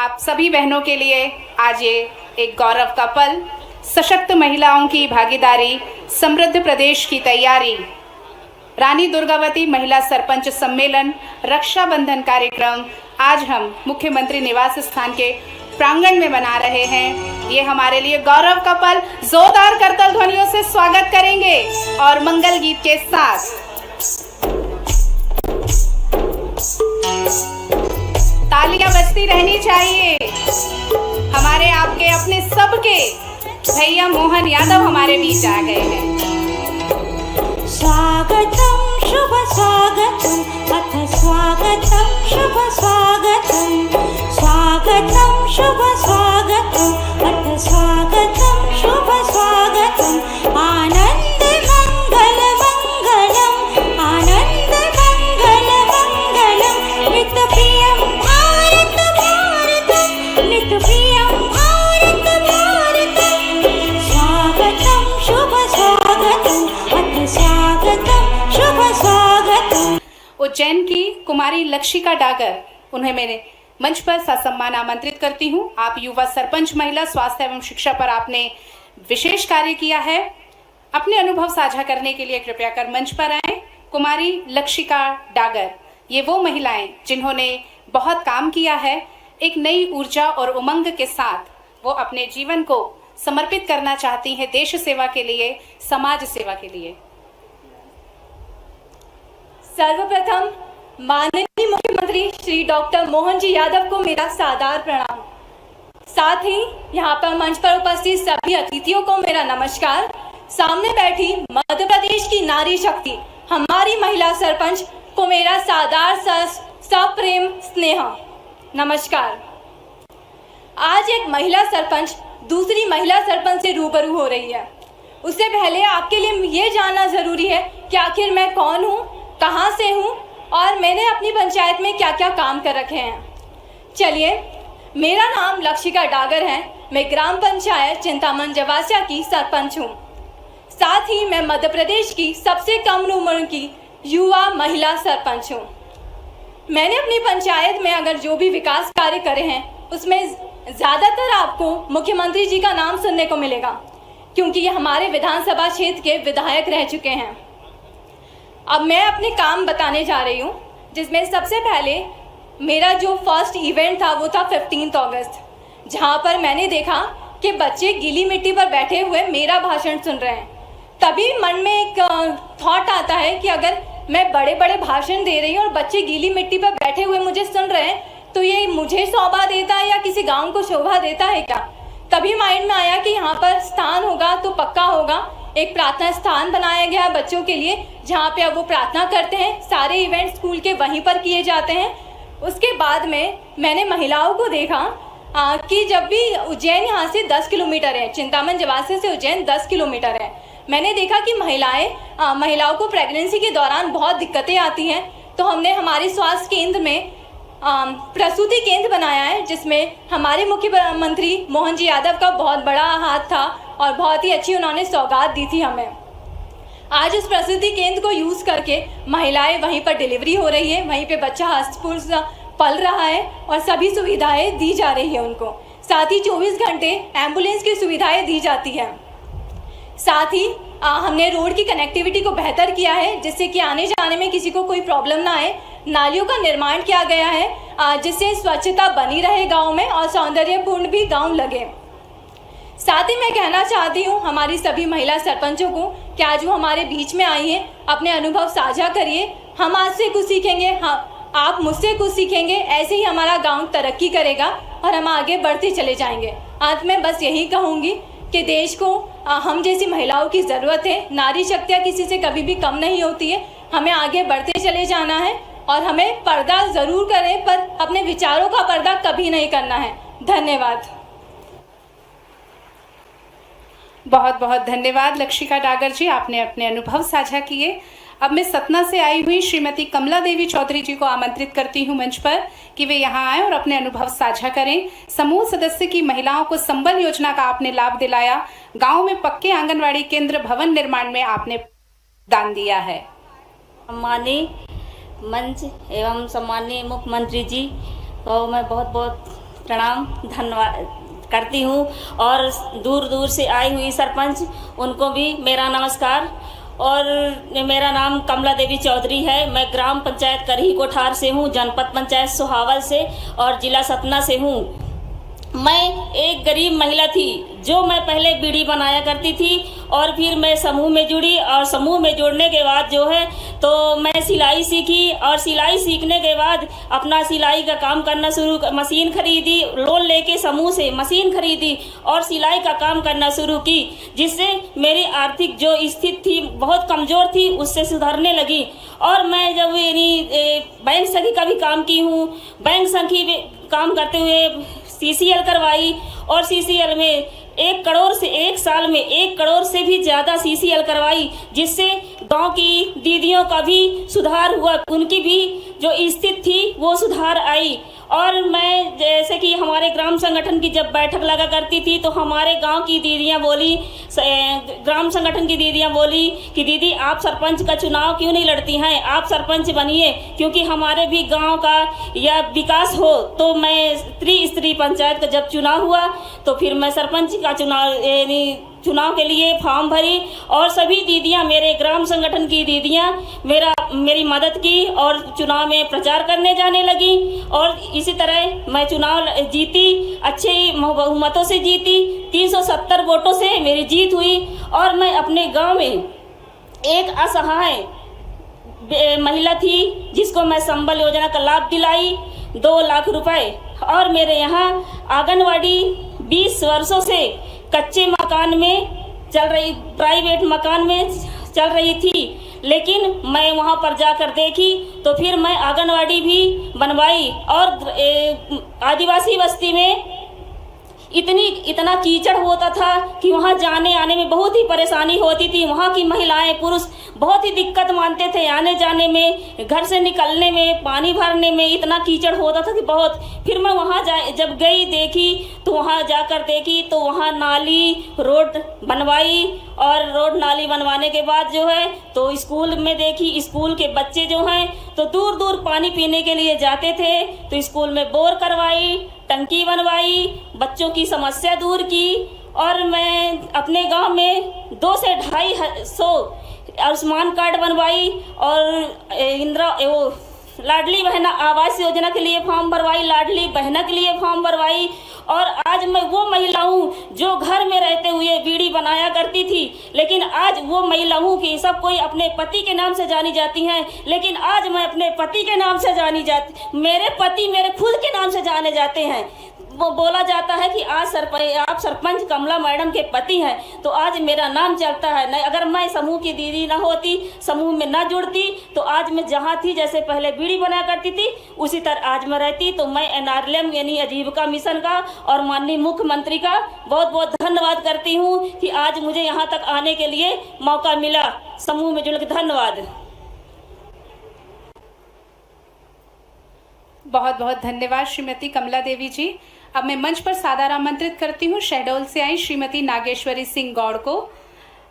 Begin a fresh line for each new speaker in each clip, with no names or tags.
आप सभी बहनों के लिए आज ये एक गौरव का पल, सशक्त महिलाओं की भागीदारी, समृद्ध प्रदेश की तैयारी, रानी दुर्गावती महिला सरपंच सम्मेलन, रक्षाबंधन कार्यक्रम आज हम मुख्यमंत्री निवास स्थान के प्रांगण में मना रहे हैं। ये हमारे लिए गौरव का पल। जोरदार करताल ध्वनियों से स्वागत करेंगे और मंगल गीत के साथ। तालियां बजती रहनी चाहिए। हमारे आपके अपने सबके भैया मोहन यादव हमारे बीच आ गए हैं।
स्वागतम शुभ स्वागतम अथ स्वागतम शुभ स्वागतम, स्वागतम शुभ स्वागतम अथ स्वागतम शुभ स्वागतम। आनंद मंगल मंगलम, आनंद मंगल मंगलम, नित प्रियम भारत भारतम, नित प्रियम भारत भारतम। स्वागतम शुभ स्वागतम अथ स्वागतम शुभ स्वागतम।
उज्जैन की कुमारी लक्षिका डागर, उन्हें मैंने मंच पर ससम्मान आमंत्रित करती हूं। आप युवा सरपंच महिला स्वास्थ्य एवं शिक्षा पर आपने विशेष कार्य किया है। अपने अनुभव साझा करने के लिए कृपया कर मंच पर आएं। कुमारी लक्षिका डागर, ये वो महिलाएं जिन्होंने बहुत काम किया है। एक नई ऊर्जा और उमंग के साथ वो अपने जीवन को समर्पित करना चाहती हैं देश सेवा के लिए, समाज सेवा के लिए।
सर्वप्रथम माननीय मुख्यमंत्री श्री डॉक्टर मोहन जी यादव को मेरा सादर प्रणाम। साथ ही यहाँ पर मंच पर उपस्थित सभी अतिथियों को मेरा नमस्कार। सामने बैठी मध्य प्रदेश की नारी शक्ति हमारी महिला सरपंच को मेरा सादर सप्रेम स्नेह नमस्कार। आज एक महिला सरपंच दूसरी महिला सरपंच से रूबरू हो रही है। उससे पहले आपके लिए ये जानना जरूरी है कि आखिर मैं कौन हूँ, कहाँ से हूँ और मैंने अपनी पंचायत में क्या क्या काम कर रखे हैं। चलिए, मेरा नाम लक्षिका डागर है। मैं ग्राम पंचायत चिंतामन जवासिया की सरपंच हूँ। साथ ही मैं मध्य प्रदेश की सबसे कम उम्र की युवा महिला सरपंच हूँ। मैंने अपनी पंचायत में अगर जो भी विकास कार्य करे हैं उसमें ज़्यादातर आपको मुख्यमंत्री जी का नाम सुनने को मिलेगा, क्योंकि ये हमारे विधानसभा क्षेत्र के विधायक रह चुके हैं। अब मैं अपने काम बताने जा रही हूँ, जिसमें सबसे पहले मेरा जो फर्स्ट इवेंट था वो था 15 अगस्त, जहाँ पर मैंने देखा कि बच्चे गीली मिट्टी पर बैठे हुए मेरा भाषण सुन रहे हैं। तभी मन में एक थॉट आता है कि अगर मैं बड़े बड़े भाषण दे रही हूँ और बच्चे गीली मिट्टी पर बैठे हुए मुझे सुन रहे हैं, तो ये मुझे शोभा देता है या किसी गाँव को शोभा देता है क्या? तभी माइंड में आया कि यहाँ पर स्थान होगा तो पक्का होगा। एक प्रार्थना स्थान बनाया गया है बच्चों के लिए, जहाँ पे अब वो प्रार्थना करते हैं। सारे इवेंट स्कूल के वहीं पर किए जाते हैं। उसके बाद में मैंने महिलाओं को देखा कि जब भी उज्जैन यहाँ से 10 किलोमीटर है, चिंतामन जवासिया से उज्जैन 10 किलोमीटर है, मैंने देखा कि महिलाओं को प्रेगनेंसी के दौरान बहुत दिक्कतें आती हैं। तो हमने हमारे स्वास्थ्य केंद्र में प्रसूति केंद्र बनाया है, जिसमें हमारे मुख्यमंत्री मोहन जी यादव का बहुत बड़ा हाथ था और बहुत ही अच्छी उन्होंने सौगात दी थी हमें। आज उस प्रसूति केंद्र को यूज़ करके महिलाएं वहीं पर डिलीवरी हो रही है, वहीं पे बच्चा हस्तपुष्ट पल रहा है और सभी सुविधाएं दी जा रही है उनको। साथ ही 24 घंटे एम्बुलेंस की सुविधाएं दी जाती हैं। साथ ही हमने रोड की कनेक्टिविटी को बेहतर किया है, जिससे कि आने जाने में किसी को कोई प्रॉब्लम ना आए। नालियों का निर्माण किया गया है, जिससे स्वच्छता बनी रहे गाँव में और सौंदर्यपूर्ण भी गाँव लगे। साथ ही मैं कहना चाहती हूँ हमारी सभी महिला सरपंचों को कि आज वो हमारे बीच में आई हैं, अपने अनुभव साझा करिए। हम आज से कुछ सीखेंगे, हाँ आप मुझसे कुछ सीखेंगे। ऐसे ही हमारा गांव तरक्की करेगा और हम आगे बढ़ते चले जाएंगे। अंत में बस यही कहूँगी कि देश को हम जैसी महिलाओं की ज़रूरत है। नारी शक्तियाँ किसी से कभी भी कम नहीं होती है। हमें आगे बढ़ते चले जाना है और हमें पर्दा ज़रूर करें, पर अपने विचारों का पर्दा कभी नहीं करना है। धन्यवाद।
बहुत बहुत धन्यवाद लक्षिका डागर जी, आपने अपने अनुभव साझा किए। अब मैं सतना से आई हुई श्रीमती कमला देवी चौधरी जी को आमंत्रित करती हूं मंच पर कि वे यहां आएं और अपने अनुभव साझा करें। समूह सदस्य की महिलाओं को संबल योजना का आपने लाभ दिलाया। गांव में पक्के आंगनवाड़ी केंद्र भवन निर्माण में आपने दान दिया है।
सम्मानीय मंच एवं सम्मानीय मुख्यमंत्री जी को मैं बहुत बहुत प्रणाम धन्यवाद करती हूँ। और दूर दूर से आई हुई सरपंच उनको भी मेरा नमस्कार। और मेरा नाम कमला देवी चौधरी है। मैं ग्राम पंचायत करही कोठार से हूँ, जनपद पंचायत सोहावल से और जिला सतना से हूँ। मैं एक गरीब महिला थी जो मैं पहले बीड़ी बनाया करती थी और फिर मैं समूह में जुड़ी और समूह में जुड़ने के बाद जो है तो मैं सिलाई सीखी और सिलाई सीखने के बाद अपना सिलाई का काम करना मशीन खरीदी, लोन लेके समूह से मशीन खरीदी और सिलाई का काम करना शुरू की, जिससे मेरी आर्थिक जो स्थिति थी बहुत कमज़ोर थी उससे सुधरने लगी। और मैं जब यानी बैंक सखी का भी काम की हूँ, बैंक सखी काम करते हुए CCL करवाई और CCL में 1 करोड़ से 1 साल में 1 करोड़ से भी ज़्यादा CCL करवाई, जिससे गांव की दीदियों का भी सुधार हुआ, उनकी भी जो स्थिति थी वो सुधार आई। और मैं जैसे कि हमारे ग्राम संगठन की जब बैठक लगा करती थी तो हमारे गांव की दीदियां बोली, ग्राम संगठन की दीदियां बोली कि दीदी आप सरपंच का चुनाव क्यों नहीं लड़ती हैं, आप सरपंच बनिए, क्योंकि हमारे भी गांव का या विकास हो। तो मैं त्रिस्तरीय पंचायत का जब चुनाव हुआ तो फिर मैं सरपंच का चुनाव के लिए फॉर्म भरी और सभी दीदियां, मेरे ग्राम संगठन की दीदियां मेरी मदद की और चुनाव में प्रचार करने जाने लगी। और इसी तरह मैं चुनाव जीती, अच्छे बहुमतों से जीती, 370 वोटों से मेरी जीत हुई। और मैं अपने गांव में एक असहाय महिला थी जिसको मैं संबल योजना का लाभ दिलाई 2 लाख रुपए। और मेरे यहाँ आंगनवाड़ी 20 वर्षों से कच्चे मकान में चल रही, प्राइवेट मकान में चल रही थी, लेकिन मैं वहाँ पर जाकर देखी तो फिर मैं आंगनवाड़ी भी बनवाई। और आदिवासी बस्ती में इतना कीचड़ होता था कि वहाँ जाने आने में बहुत ही परेशानी होती थी। वहाँ की महिलाएं पुरुष बहुत ही दिक्कत मानते थे आने जाने में, घर से निकलने में, पानी भरने में इतना कीचड़ होता था कि बहुत। फिर मैं वहाँ जब गई देखी तो वहाँ जाकर देखी तो वहाँ नाली रोड बनवाई। और रोड नाली बनवाने के बाद जो है तो स्कूल में देखी, स्कूल के बच्चे जो हैं तो दूर दूर पानी पीने के लिए जाते थे, तो स्कूल में बोर करवाई, टंकी बनवाई, बच्चों की समस्या दूर की। और मैं अपने गांव में 200 से 250 आयुष्मान कार्ड बनवाई और लाडली बहना आवास योजना के लिए फॉर्म भरवाई, लाडली बहना के लिए फॉर्म भरवाई। और आज मैं वो महिला हूँ जो घर में रहते हुए बीड़ी बनाया करती थी, लेकिन आज वो महिला हूँ कि सब कोई अपने पति के नाम से जानी जाती हैं, लेकिन आज मैं अपने पति के नाम से जानी जाती, मेरे पति मेरे खुद के नाम से जाने जाते हैं। वो बोला जाता है कि आज आप सरपंच कमला मैडम के पति हैं, तो आज मेरा नाम चलता है। नहीं, अगर मैं समूह की दीदी ना होती, समूह में ना जुड़ती, तो आज मैं जहाँ थी, जैसे पहले बीड़ी बनाया करती थी उसी तरह आज मैं रहती। तो मैं NRLM यानी आजीविका मिशन का और माननीय मुख्यमंत्री का बहुत बहुत धन्यवाद करती हूँ कि आज मुझे यहाँ तक आने के लिए मौका मिला, समूह में जुड़ के। धन्यवाद।
बहुत बहुत धन्यवाद श्रीमती कमला देवी जी। अब मैं मंच पर सादर आमंत्रित करती हूँ शहडोल से आई श्रीमती नागेश्वरी सिंह गौड़ को।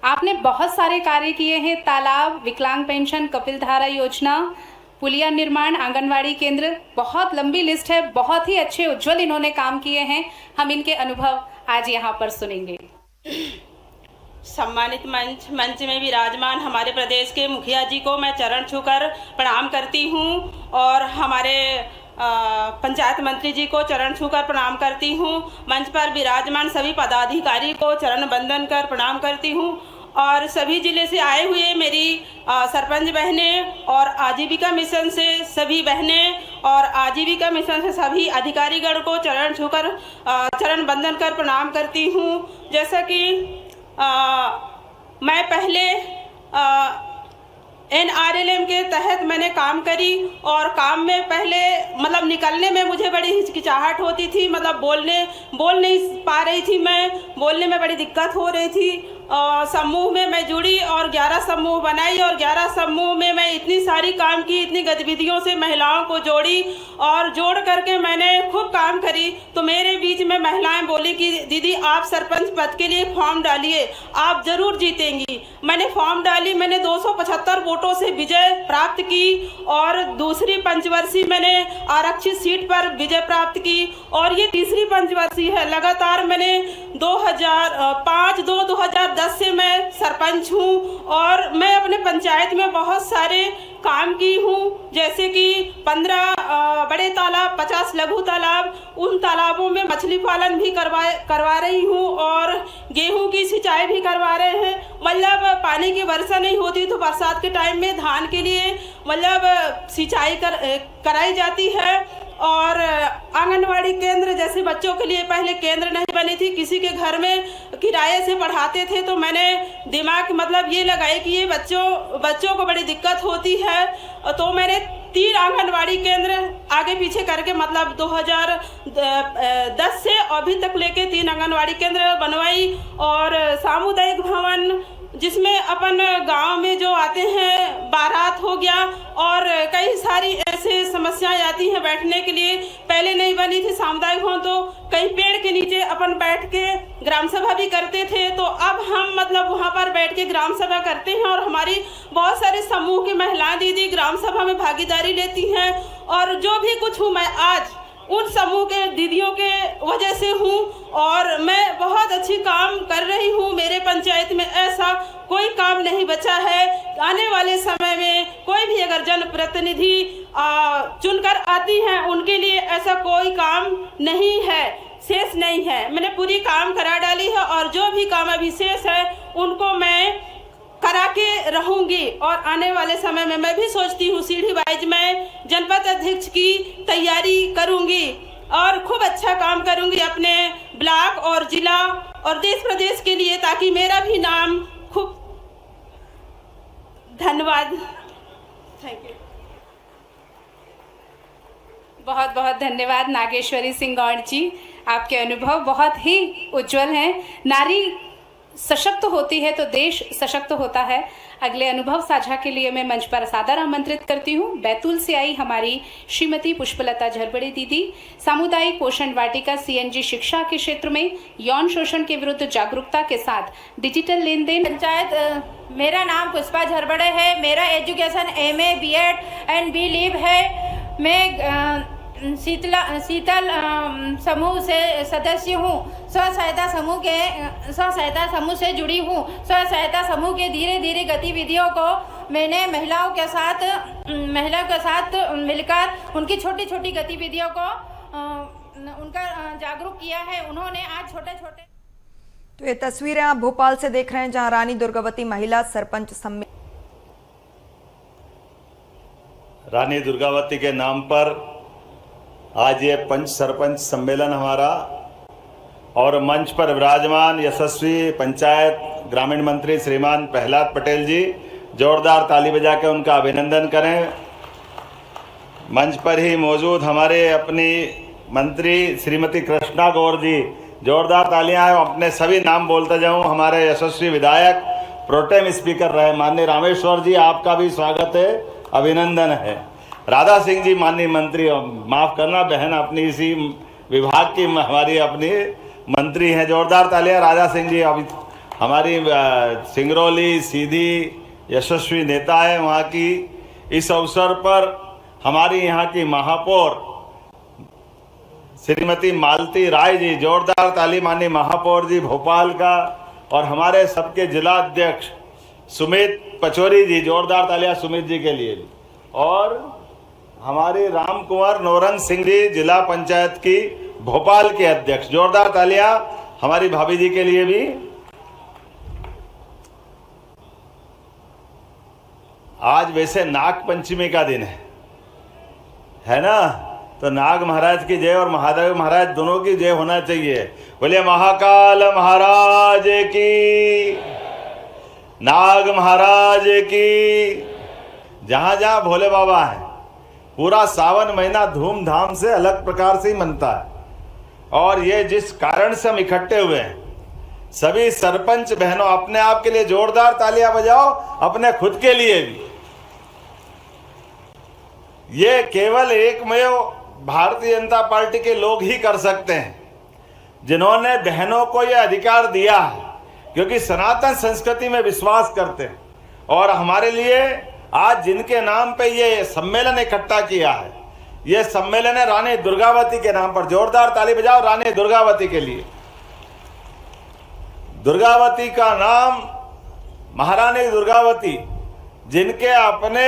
आपने बहुत सारे कार्य किए हैं, तालाब, विकलांग पेंशन, कपिलधारा योजना, पुलिया निर्माण, आंगनवाड़ी केंद्र, बहुत लंबी लिस्ट है। बहुत ही अच्छे उज्जवल इन्होंने काम किए हैं। हम इनके अनुभव आज यहाँ पर सुनेंगे।
सम्मानित मंच में विराजमान हमारे प्रदेश के मुखिया जी को मैं चरण छूकर प्रणाम करती हूँ और हमारे पंचायत मंत्री जी को चरण छूकर प्रणाम करती हूँ। मंच पर विराजमान सभी पदाधिकारी को चरण बंदन कर प्रणाम करती हूँ और सभी जिले से आए हुए मेरी सरपंच बहनें और आजीविका मिशन से सभी बहनें और आजीविका मिशन से सभी अधिकारीगण को चरण छूकर चरण बंदन कर प्रणाम करती हूँ। जैसा कि मैं पहले NRLM के तहत मैंने काम करी और काम में पहले मतलब निकलने में मुझे बड़ी हिचकिचाहट होती थी, मतलब बोल नहीं पा रही थी, मैं बोलने में बड़ी दिक्कत हो रही थी। समूह में मैं जुड़ी और 11 समूह बनाई और 11 समूह में मैं इतनी सारी काम की, इतनी गतिविधियों से महिलाओं को जोड़ी और जोड़ करके मैंने खूब काम करी। तो मेरे भी बीच में महिलाएं बोली कि दीदी आप सरपंच पद के लिए फॉर्म डालिए, आप जरूर जीतेंगी। मैंने फॉर्म डाली, मैंने 275 वोटों से विजय प्राप्त की और दूसरी पंचवर्षीय मैंने आरक्षित सीट पर विजय प्राप्त की और ये तीसरी पंचवर्षीय है। लगातार मैंने 2005-2010 से मैं सरपंच हूँ और मैं अपने पंचायत में बहुत सारे काम की हूँ, जैसे कि 15 बड़े तालाब, 50 लघु तालाब, उन तालाबों में मछली पालन भी करवा रही हूँ और गेहूं की सिंचाई भी करवा रहे हैं। मतलब पानी की वर्षा नहीं होती तो बरसात के टाइम में धान के लिए मतलब सिंचाई कराई जाती है। और आंगनवाड़ी केंद्र, जैसे बच्चों के लिए पहले केंद्र नहीं बनी थी, किसी के घर में किराए से पढ़ाते थे, तो मैंने दिमाग मतलब ये लगाई कि ये बच्चों को बड़ी दिक्कत होती है, तो मैंने 3 आंगनवाड़ी केंद्र आगे पीछे करके मतलब 2010 से अभी तक लेके 3 आंगनवाड़ी केंद्र बनवाई और सामुदायिक भवन जिसमें अपन गांव में जो आते हैं बारात हो गया और कई सारी ऐसे समस्याएं आती हैं बैठने के लिए। पहले नहीं बनी थी सामुदायिक भवन, तो कहीं पेड़ के नीचे अपन बैठ के ग्राम सभा भी करते थे, तो अब हम मतलब वहां पर बैठ के ग्राम सभा करते हैं और हमारी बहुत सारे समूह की महिलाएं दीदी ग्राम सभा में भागीदारी लेती हैं और जो भी कुछ हूँ मैं आज उन समूह के दीदियों के वजह से हूँ और मैं बहुत अच्छी काम कर रही हूँ। मेरे पंचायत में ऐसा कोई काम नहीं बचा है। आने वाले समय में कोई भी अगर जनप्रतिनिधि चुनकर आती हैं उनके लिए ऐसा कोई काम नहीं है, शेष नहीं है। मैंने पूरी काम करा डाली है और जो भी काम अभी शेष है उनको मैं करा के रहूंगी और आने वाले समय में मैं भी सोचती हूँ सीढ़ी वाइज मैं जनपद अध्यक्ष की तैयारी करूंगी और खूब अच्छा काम करूंगी अपने ब्लॉक और जिला और देश प्रदेश के लिए, ताकि मेरा भी नाम खूब। धन्यवाद, थैंक यू।
बहुत बहुत धन्यवाद नागेश्वरी सिंह गौड़ जी, आपके अनुभव बहुत ही उज्जवल हैं। नारी सशक्त होती है तो देश सशक्त होता है। अगले अनुभव साझा के लिए मैं मंच पर सादर आमंत्रित करती हूँ। बैतूल से आई हमारी श्रीमती पुष्पलता झरबड़े दीदी, सामुदायिक पोषण वाटिका CNG शिक्षा के क्षेत्र में यौन शोषण के विरुद्ध जागरूकता के साथ डिजिटल लेन देन।
पंचायत, मेरा नाम पुष्पा झरबड़े है, मेरा education MA BEd and B.Liv है। मैं शीतल समूह से सदस्य हूँ। स्व सहायता समूह से जुड़ी हूँ। स्व सहायता समूह के धीरे धीरे गतिविधियों को मैंने महिलाओं के साथ मिलकर उनकी छोटी छोटी गतिविधियों को उनका जागरूक किया है। उन्होंने आज छोटे छोटे।
तो ये तस्वीरें आप भोपाल से देख रहे हैं, जहां रानी दुर्गावती महिला सरपंच सम्मेलन,
रानी दुर्गावती के नाम पर आज ये पंच सरपंच सम्मेलन हमारा और मंच पर विराजमान यशस्वी पंचायत ग्रामीण मंत्री श्रीमान प्रहलाद पटेल जी, जोरदार ताली बजा के उनका अभिनंदन करें। मंच पर ही मौजूद हमारे अपनी मंत्री श्रीमती कृष्णा गौर जी, जोरदार तालियां हैं। अपने सभी नाम बोलते जाऊं। हमारे यशस्वी विधायक प्रोटेम स्पीकर रहे माननीय रामेश्वर जी, आपका भी स्वागत है, अभिनंदन है। राधा सिंह जी माननीय मंत्री, माफ करना बहन, अपनी इसी विभाग की हमारी अपनी मंत्री हैं, जोरदार तालियां राधा सिंह जी। अभी हमारी सिंगरौली सीधी यशस्वी नेता है वहाँ की। इस अवसर पर हमारी यहाँ की महापौर श्रीमती मालती राय जी, जोरदार ताली माननीय महापौर जी भोपाल का। और हमारे सबके जिला अध्यक्ष सुमित पचौरी जी, जोरदार तालियां सुमित जी के लिए। और हमारे राम कुंवर नौरंग सिंह जी, जिला पंचायत की भोपाल के अध्यक्ष, जोरदार तालियां हमारी भाभी जी के लिए भी। आज वैसे नाग पंचमी का दिन है ना, तो नाग महाराज की जय और महादेव महाराज दोनों की जय होना चाहिए। बोलिए महाकाल महाराज की, नाग महाराज की। जहां जहां भोले बाबा हैं, पूरा सावन महीना धूमधाम से अलग प्रकार से ही मनता है। और ये जिस कारण से हम इकट्ठे हुए हैं, सभी सरपंच बहनों अपने आप के लिए जोरदार तालियां बजाओ, अपने खुद के लिए भी। ये केवल एकमेव भारतीय जनता पार्टी के लोग ही कर सकते हैं। जिन्होंने बहनों को यह अधिकार दिया है, क्योंकि सनातन संस्कृति में विश्वास करते हैं। और हमारे लिए आज जिनके नाम पे ये सम्मेलन इकट्ठा किया है, ये सम्मेलन है रानी दुर्गावती के नाम पर। जोरदार ताली बजाओ रानी दुर्गावती के लिए। दुर्गावती का नाम महारानी दुर्गावती, जिनके अपने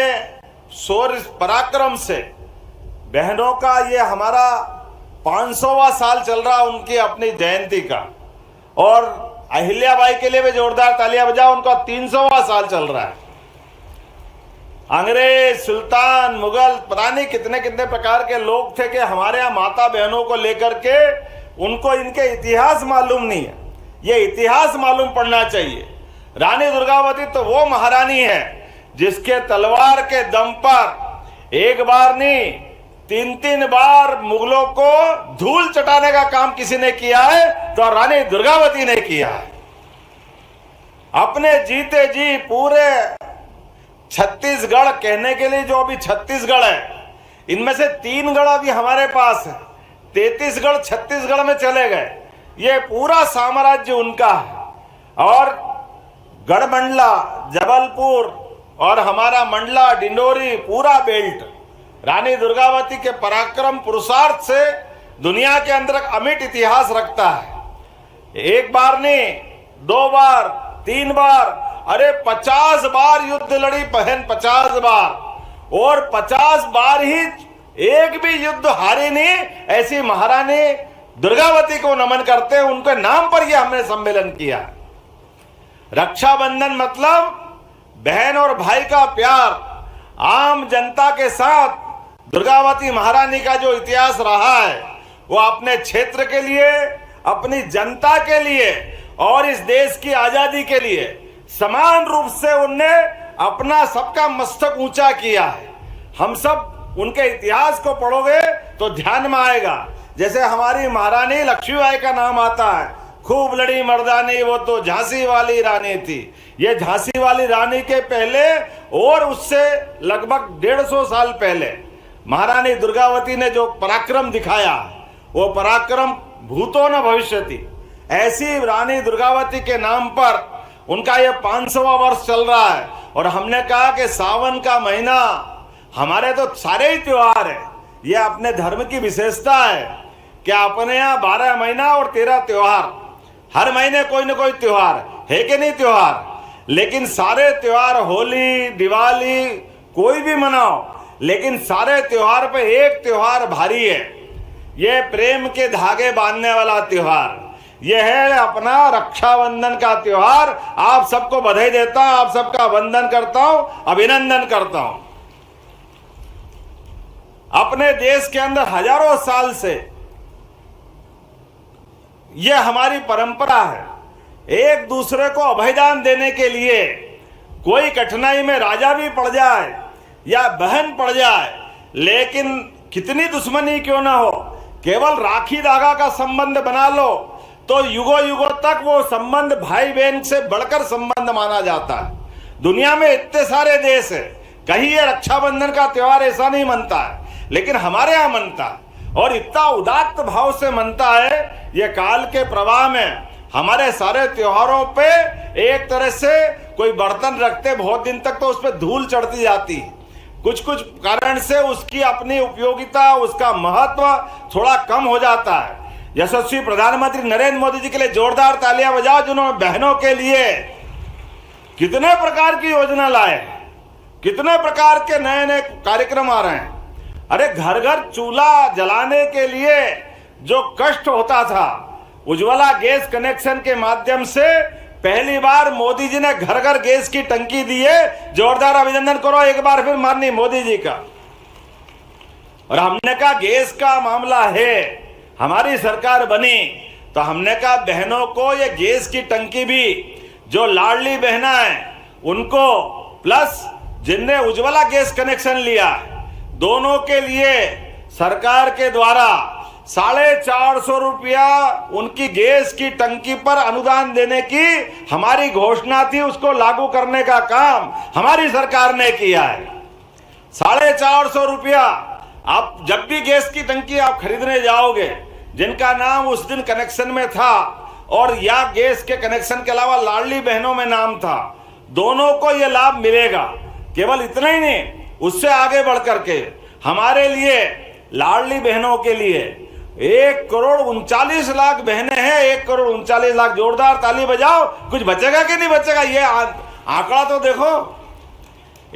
शौर्य पराक्रम से बहनों का ये हमारा 500वां साल चल रहा उनकी अपनी जयंती का। और अहिल्याबाई के लिए भी जोरदार तालियां बजाओ, उनका 300वां साल चल रहा है। अंग्रेज, सुल्तान, मुगल, पता नहीं कितने कितने प्रकार के लोग थे कि हमारे यहाँ माता बहनों को लेकर के उनको इनके इतिहास मालूम नहीं है। ये इतिहास मालूम पड़ना चाहिए। रानी दुर्गावती तो वो महारानी है जिसके तलवार के दम पर एक बार नहीं 3-3 बार मुगलों को धूल चटाने का काम किसी ने किया है तो रानी दुर्गावती ने किया है। अपने जीते जी पूरे छत्तीसगढ़ कहने के लिए जो अभी छत्तीसगढ़ है, इनमें से 3 गढ़ अभी हमारे पास है। 33 गढ़ छत्तीसगढ़ में चले गए। ये पूरा साम्राज्य उनका है। और गढ़मंडला, जबलपुर और हमारा मंडला, डिंडोरी, पूरा बेल्ट रानी दुर्गावती के पराक्रम पुरुषार्थ से दुनिया के अंदर अमिट इतिहास रखता है। एक बार नहीं, 2 बार, 3 बार, अरे 50 बार युद्ध लड़ी बहन, 50 बार। और 50 बार ही एक भी युद्ध हारी नहीं। ऐसी महारानी दुर्गावती को नमन करते हैं। उनके नाम पर यह हमने सम्मेलन किया। रक्षाबंधन मतलब बहन और भाई का प्यार। आम जनता के साथ दुर्गावती महारानी का जो इतिहास रहा है वो अपने क्षेत्र के लिए, अपनी जनता के लिए और इस देश की आजादी के लिए समान रूप से उनने अपना सबका मस्तक ऊंचा किया है। हम सब उनके इतिहास को पढ़ोगे तो ध्यान में आएगा। जैसे हमारी महारानी लक्ष्मीबाई का नाम आता है, खूब लड़ी मर्दानी, वो तो झांसी वाली रानी थी। ये झांसी वाली रानी के पहले और उससे लगभग 150 साल पहले महारानी दुर्गावती ने जो पराक्रम दिखाया वो पराक्रम भूतो न भविष्यति। ऐसी रानी दुर्गावती के नाम पर उनका ये 500वां वर्ष चल रहा है। और हमने कहा कि सावन का महीना, हमारे तो सारे ही त्योहार है, ये अपने धर्म की विशेषता है कि अपने यहाँ 12 महीना और 13 त्योहार, हर महीने कोई ना कोई त्योहार है कि नहीं त्योहार। लेकिन सारे त्योहार, होली, दिवाली, कोई भी मनाओ, लेकिन सारे त्योहार पे एक त्योहार भारी है। ये प्रेम के धागे बांधने वाला त्योहार, यह है अपना रक्षाबंधन का त्योहार। आप सबको बधाई देता हूं, आप सबका वंदन करता हूं, अभिनंदन करता हूं। अपने देश के अंदर हजारों साल से यह हमारी परंपरा है, एक दूसरे को अभयदान देने के लिए। कोई कठिनाई में राजा भी पड़ जाए या बहन पड़ जाए, लेकिन कितनी दुश्मनी क्यों ना हो, केवल राखी धागा का संबंध बना लो तो युगों युगों तक वो संबंध भाई बहन से बढ़कर संबंध माना जाता है। दुनिया में इतने सारे देश है, कहीं ये रक्षाबंधन का त्योहार ऐसा नहीं मनता है, लेकिन हमारे यहाँ मनता है। और इतना उदात्त भाव से मनता है। ये काल के प्रवाह में हमारे सारे त्योहारों पे एक तरह से कोई बर्तन रखते, बहुत दिन तक तो उस पर धूल चढ़ती जाती है। कुछ कुछ कारण से उसकी अपनी उपयोगिता, उसका महत्व थोड़ा कम हो जाता है। यशस्वी प्रधानमंत्री नरेंद्र मोदी जी के लिए जोरदार तालियां बजाओ, जिन्होंने बहनों के लिए कितने प्रकार की योजना लाए, कितने प्रकार के नए नए कार्यक्रम आ रहे हैं। अरे घर घर चूल्हा जलाने के लिए जो कष्ट होता था, उज्ज्वला गैस कनेक्शन के माध्यम से पहली बार मोदी जी ने घर घर गैस की टंकी दी है। जोरदार अभिनंदन करो एक बार फिर माननीय मोदी जी का। और हमने कहा गैस का मामला है, हमारी सरकार बनी तो हमने कहा बहनों को ये गैस की टंकी भी, जो लाडली बहना है उनको, प्लस जिनने उज्ज्वला गैस कनेक्शन लिया, दोनों के लिए सरकार के द्वारा 450 रुपया उनकी गैस की टंकी पर अनुदान देने की हमारी घोषणा थी। उसको लागू करने का काम हमारी सरकार ने किया है। 450 रुपया। आप जब भी गैस की टंकी आप खरीदने जाओगे, जिनका नाम उस दिन कनेक्शन में था और या गैस के कनेक्शन के अलावा लाडली बहनों में नाम था, दोनों को यह लाभ मिलेगा। केवल इतना ही नहीं, उससे आगे बढ़ करके हमारे लिए लाडली बहनों के लिए 1,39,00,000 बहनें हैं। 1,39,00,000, जोरदार ताली बजाओ। कुछ बचेगा कि नहीं बचेगा? ये आंकड़ा तो देखो,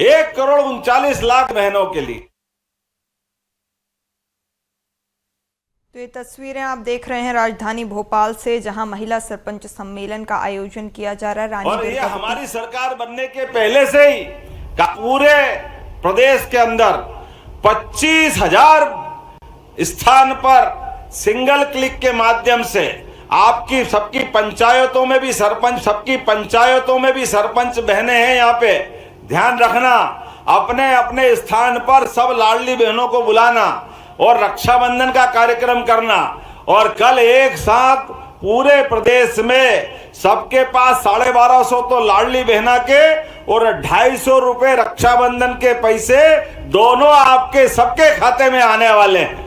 1,39,00,000 बहनों के लिए।
तो ये तस्वीरें आप देख रहे हैं राजधानी भोपाल से, जहां महिला सरपंच सम्मेलन का आयोजन किया जा रहा है।
और ये हमारी सरकार बनने के पहले से ही पूरे प्रदेश के अंदर 25,000 स्थान पर सिंगल क्लिक के माध्यम से आपकी सबकी पंचायतों में भी सरपंच, सबकी पंचायतों में भी सरपंच बहनें हैं। यहाँ पे ध्यान रखना, अपने अपने स्थान पर सब लाडली बहनों को बुलाना और रक्षाबंधन का कार्यक्रम करना। और कल एक साथ पूरे प्रदेश में सबके पास 1250 तो लाडली बहना के और 250 रुपए रक्षाबंधन के पैसे दोनों आपके सबके खाते में आने वाले हैं।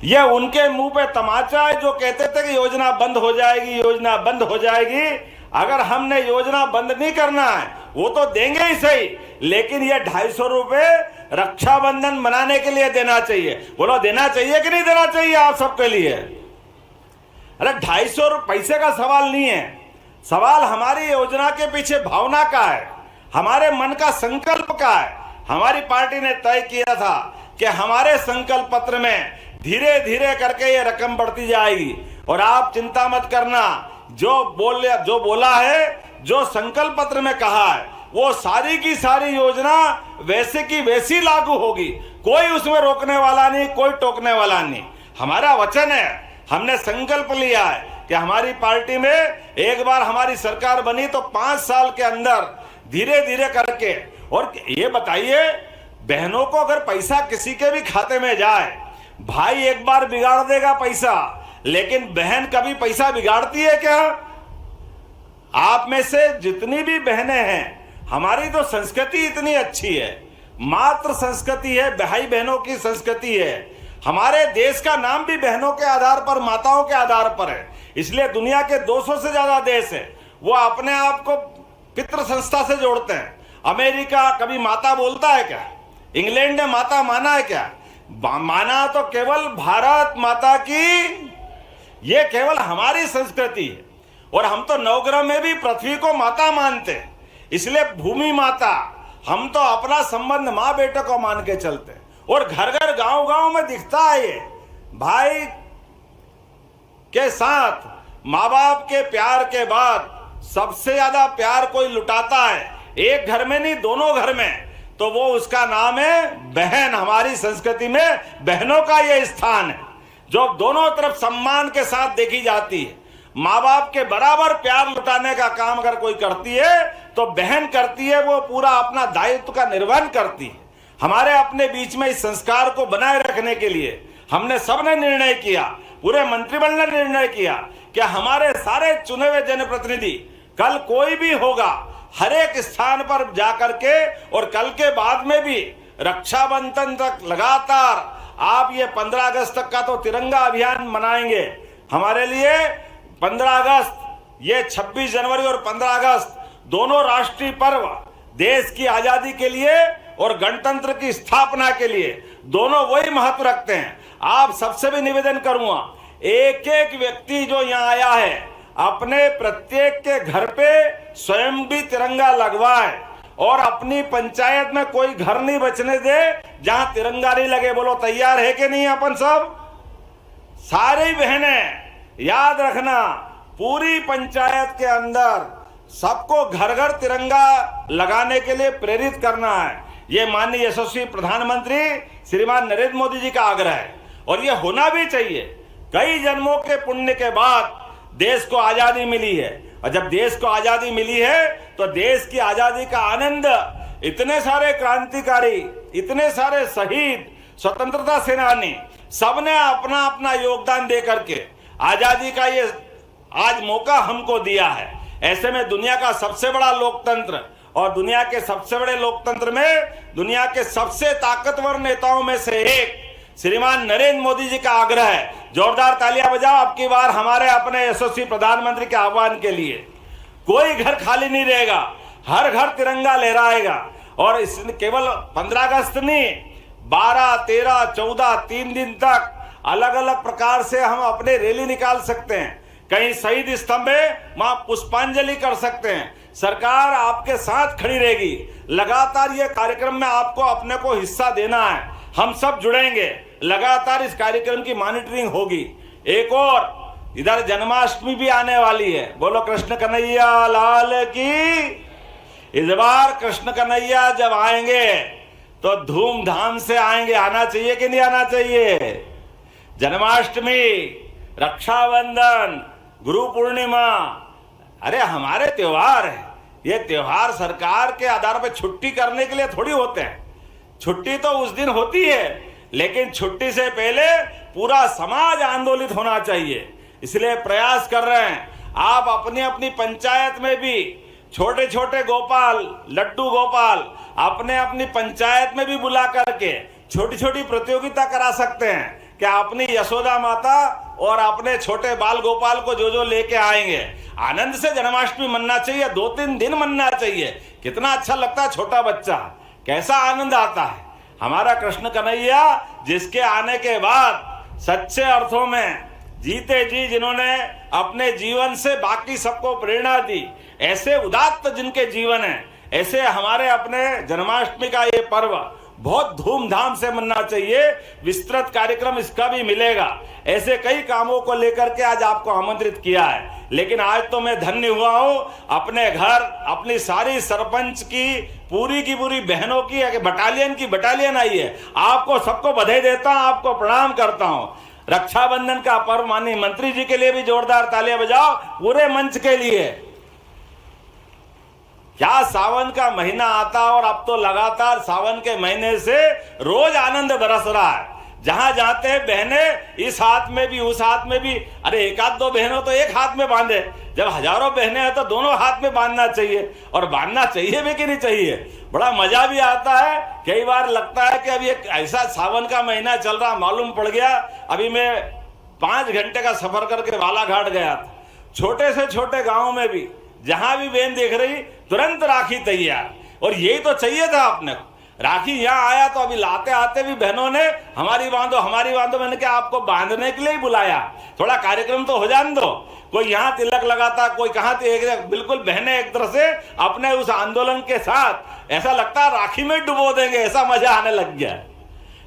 ये उनके मुंह पे तमाचा है जो कहते थे कि योजना बंद हो जाएगी, योजना बंद हो जाएगी। अगर हमने योजना बंद नहीं करना है, वो तो देंगे ही सही, लेकिन ये 250 रुपए रक्षाबंधन मनाने के लिए देना चाहिए। बोलो, देना चाहिए कि नहीं देना चाहिए आप सबके लिए? अरे 250 पैसे का सवाल नहीं है, सवाल हमारी योजना के पीछे भावना का है, हमारे मन का संकल्प का है। हमारी पार्टी ने तय किया था कि हमारे संकल्प पत्र में धीरे धीरे करके ये रकम बढ़ती जाएगी। और आप चिंता मत करना, जो बोला है, जो संकल्प पत्र में कहा है, वो सारी की सारी योजना वैसे की वैसी लागू होगी। कोई उसमें रोकने वाला नहीं, कोई टोकने वाला नहीं। हमारा वचन है, हमने संकल्प लिया है कि हमारी पार्टी में एक बार हमारी सरकार बनी तो 5 साल के अंदर धीरे धीरे करके। और ये बताइए, बहनों को अगर पैसा किसी के भी खाते में जाए, भाई एक बार बिगाड़ देगा पैसा, लेकिन बहन कभी पैसा बिगाड़ती है क्या? आप में से जितनी भी बहनें हैं, हमारी तो संस्कृति इतनी अच्छी है, मातृ संस्कृति है, भाई बहनों की संस्कृति है। हमारे देश का नाम भी बहनों के आधार पर, माताओं के आधार पर है। इसलिए दुनिया के 200 से ज्यादा देश है, वो अपने आप को पितृ संस्था से जोड़ते हैं। अमेरिका कभी माता बोलता है क्या? इंग्लैंड ने माता माना है क्या? माना तो केवल भारत माता की, ये केवल हमारी संस्कृति है। और हम तो नवग्रह में भी पृथ्वी को माता मानते हैं, इसलिए भूमि माता, हम तो अपना संबंध माँ बेटे को मान के चलते हैं। और घर घर गांव गांव में दिखता है ये, भाई के साथ माँ बाप के प्यार के बाद सबसे ज्यादा प्यार कोई लुटाता है, एक घर में नहीं, दोनों घर में, तो वो उसका नाम है बहन। हमारी संस्कृति में बहनों का ये स्थान है जो दोनों तरफ सम्मान के साथ देखी जाती है। माँ बाप के बराबर प्यार लुटाने का काम अगर कोई करती है तो बहन करती है, वो पूरा अपना दायित्व का निर्वहन करती है। हमारे अपने बीच में इस संस्कार को बनाए रखने के लिए हमने सबने निर्णय किया, पूरे मंत्रिमंडल ने निर्णय किया कि हमारे सारे चुने हुए जनप्रतिनिधि, कल कोई भी होगा, हर एक स्थान पर जाकर के, और कल के बाद में भी रक्षाबंधन तक लगातार आप ये 15 अगस्त तक का तो तिरंगा अभियान मनाएंगे। हमारे लिए 15 अगस्त, ये 26 जनवरी और 15 अगस्त दोनों राष्ट्रीय पर्व देश की आजादी के लिए और गणतंत्र की स्थापना के लिए दोनों वही महत्व रखते हैं। आप सबसे भी निवेदन करूंगा, एक एक व्यक्ति जो यहाँ आया है अपने प्रत्येक के घर पे स्वयं भी तिरंगा लगवाए और अपनी पंचायत में कोई घर नहीं बचने दे जहां तिरंगा नहीं लगे। बोलो, तैयार है कि नहीं? अपन सब सारी बहनें याद रखना, पूरी पंचायत के अंदर सबको घर घर तिरंगा लगाने के लिए प्रेरित करना है। ये माननीय यशस्वी प्रधानमंत्री श्रीमान नरेंद्र मोदी जी का आग्रह है और ये होना भी चाहिए। कई जन्मों के पुण्य के बाद देश को आजादी मिली है, और जब देश को आजादी मिली है तो देश की आजादी का आनंद, इतने सारे क्रांतिकारी, इतने सारे शहीद, स्वतंत्रता सेनानी, सबने अपना अपना योगदान दे करके आजादी का ये आज मौका हमको दिया है। ऐसे में दुनिया का सबसे बड़ा लोकतंत्र और दुनिया के सबसे बड़े लोकतंत्र में दुनिया के सबसे ताकतवर नेताओं में से एक श्रीमान नरेंद्र मोदी जी का आग्रह है। जोरदार तालियां बजाओ आपकी बार हमारे अपने यशस्वी प्रधानमंत्री के आह्वान के लिए। कोई घर खाली नहीं रहेगा, हर घर तिरंगा लहराएगा। और इस केवल 15 अगस्त नहीं, 12, 13, 14 3 दिन तक अलग अलग प्रकार से हम अपने रैली निकाल सकते हैं। कहीं शहीद स्तंभ है, वहां पुष्पांजलि कर सकते हैं। सरकार आपके साथ खड़ी रहेगी। लगातार ये कार्यक्रम में आपको अपने को हिस्सा देना है। हम सब जुड़ेंगे, लगातार इस कार्यक्रम की मॉनिटरिंग होगी। एक और इधर जन्माष्टमी भी आने वाली है। बोलो कृष्ण कन्हैया लाल की। इस बार कृष्ण कन्हैया जब आएंगे तो धूमधाम से आएंगे। आना चाहिए कि नहीं आना चाहिए? जन्माष्टमी, रक्षाबंधन, गुरु पूर्णिमा, अरे हमारे त्योहार है। ये त्योहार सरकार के आधार पर छुट्टी करने के लिए थोड़ी होते हैं। छुट्टी तो उस दिन होती है, लेकिन छुट्टी से पहले पूरा समाज आंदोलित होना चाहिए। इसलिए प्रयास कर रहे हैं। आप अपनी अपनी पंचायत में भी छोटे छोटे गोपाल, लड्डू गोपाल अपने अपनी पंचायत में भी बुला करके छोटी छोटी प्रतियोगिता करा सकते हैं कि अपनी यशोदा माता और अपने छोटे बाल गोपाल को जो लेके आएंगे, आनंद से जन्माष्टमी मनना चाहिए। 2-3 दिन मनना चाहिए। कितना अच्छा लगता है, छोटा बच्चा कैसा आनंद आता है। हमारा कृष्ण कन्हैया जिसके आने के बाद सच्चे अर्थों में जीते जी, जिन्होंने अपने जीवन से बाकी सबको प्रेरणा दी, ऐसे उदात्त जिनके जीवन है, ऐसे हमारे अपने जन्माष्टमी का ये पर्व बहुत धूमधाम से मनना चाहिए। विस्तृत कार्यक्रम इसका भी मिलेगा। ऐसे कई कामों को लेकर के आज आपको आमंत्रित किया है। लेकिन आज तो मैं धन्य हुआ हूं, अपने घर अपनी सारी सरपंच की पूरी बहनों की बटालियन आई है। आपको सबको बधाई देता हूं, आपको प्रणाम करता हूं। रक्षाबंधन का पर्व माननीय मंत्री जी के लिए भी जोरदार तालियां बजाओ, पूरे मंच के लिए। क्या सावन का महीना आता, और अब तो लगातार सावन के महीने से रोज आनंद बरस रहा है। जहां जाते हैं बहनें, इस हाथ में भी उस हाथ में भी, अरे एक आध दो बहनों तो एक हाथ में बांधे, जब हजारों बहनें हैं तो दोनों हाथ में बांधना चाहिए। और बांधना चाहिए भी कि नहीं चाहिए? बड़ा मजा भी आता है। कई बार लगता है कि अभी एक ऐसा सावन का महीना चल रहा, मालूम पड़ गया अभी मैं 5 घंटे का सफर करके बालाघाट गया था। छोटे से छोटे गाँव में भी जहां भी बहन देख रही, तुरंत राखी तैयार। और यही तो चाहिए था अपने को। राखी यहाँ आया तो अभी लाते आते भी बहनों ने हमारी बांधो। मैंने क्या आपको बांधने के लिए ही बुलाया, थोड़ा कार्यक्रम तो हो जाने दो। कोई यहाँ तिलक लगाता, कोई कहाँ बिल्कुल बहनें एक तरह से अपने उस आंदोलन के साथ, ऐसा लगता है राखी में डुबो देंगे, ऐसा मजा आने लग गया।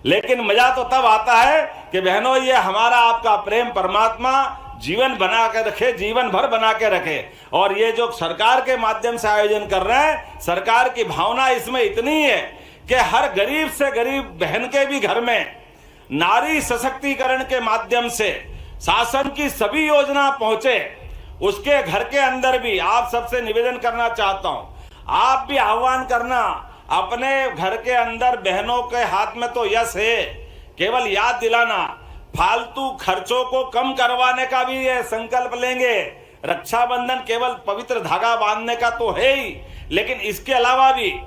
लेकिन मजा तो तब आता है कि बहनों, ये हमारा आपका प्रेम परमात्मा जीवन बना के रखे, जीवन भर बना के रखे। और ये जो सरकार के माध्यम से आयोजन कर रहे हैं, सरकार की भावना इसमें इतनी है कि हर गरीब से गरीब बहन के भी घर में नारी सशक्तिकरण के माध्यम से शासन की सभी योजना पहुंचे। उसके घर के अंदर भी आप सबसे निवेदन करना चाहता हूं, आप भी आह्वान करना, अपने घर के अंदर बहनों के हाथ में तो यश है, केवल याद दिलाना, फालतू खर्चों को कम करवाने का भी ये संकल्प लेंगे। रक्षाबंधन केवल पवित्र धागा बांधने का तो है ही, लेकिन इसके अलावा भी